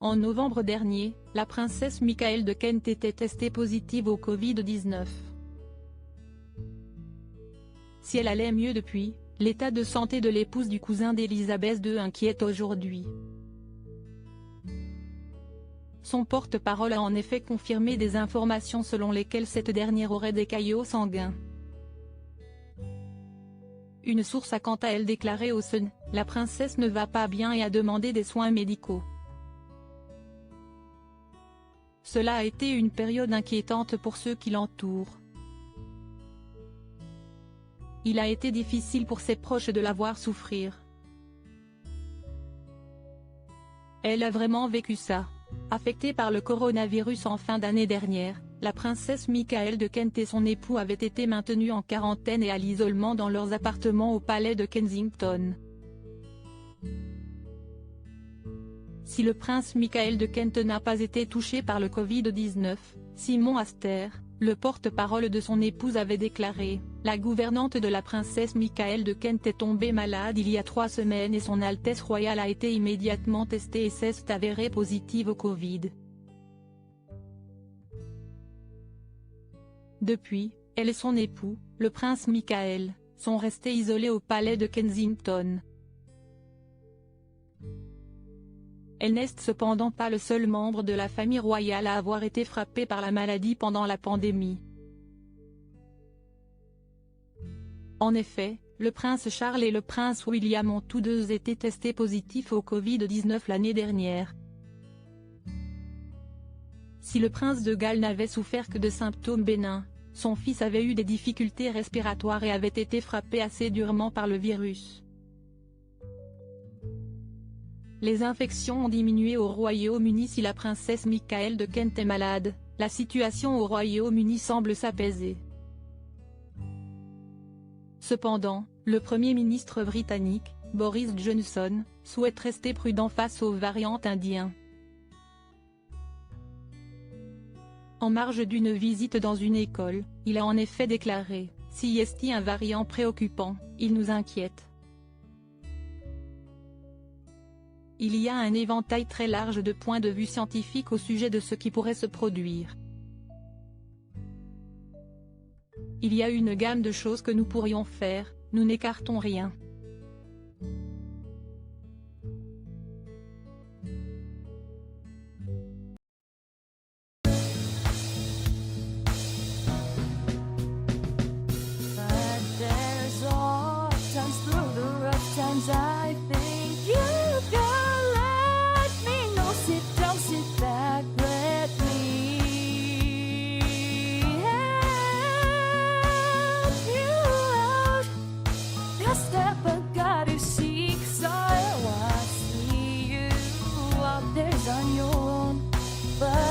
En novembre dernier, la princesse Michaëlle de Kent était testée positive au Covid-19. Si elle allait mieux depuis, l'état de santé de l'épouse du cousin d'Elisabeth II inquiète aujourd'hui. Son porte-parole a en effet confirmé des informations selon lesquelles cette dernière aurait des caillots sanguins. Une source a quant à elle déclaré au Sun, « La princesse ne va pas bien et a demandé des soins médicaux. Cela a été une période inquiétante pour ceux qui l'entourent. Il a été difficile pour ses proches de la voir souffrir. Elle a vraiment vécu ça. » Affectée par le coronavirus en fin d'année dernière, la princesse Michaëlle de Kent et son époux avaient été maintenus en quarantaine et à l'isolement dans leurs appartements au palais de Kensington. Si le prince Michaël de Kent n'a pas été touché par le Covid-19, Simon Aster, le porte-parole de son épouse avait déclaré, « La gouvernante de la princesse Michaëlle de Kent est tombée malade il y a 3 semaines et son Altesse royale a été immédiatement testée et s'est avérée positive au Covid. Depuis, elle et son époux, le prince Michaël, sont restés isolés au palais de Kensington. » Elle n'est cependant pas le seul membre de la famille royale à avoir été frappé par la maladie pendant la pandémie. En effet, le prince Charles et le prince William ont tous deux été testés positifs au Covid-19 l'année dernière. Si le prince de Galles n'avait souffert que de symptômes bénins, son fils avait eu des difficultés respiratoires et avait été frappé assez durement par le virus. Les infections ont diminué au Royaume-Uni. Si la princesse Michaëlle de Kent est malade, la situation au Royaume-Uni semble s'apaiser. Cependant, le Premier ministre britannique, Boris Johnson, souhaite rester prudent face aux variants indiens. En marge d'une visite dans une école, il a en effet déclaré, « Si est un variant préoccupant, il nous inquiète. Il y a un éventail très large de points de vue scientifiques au sujet de ce qui pourrait se produire. Il y a une gamme de choses que nous pourrions faire, nous n'écartons rien. » But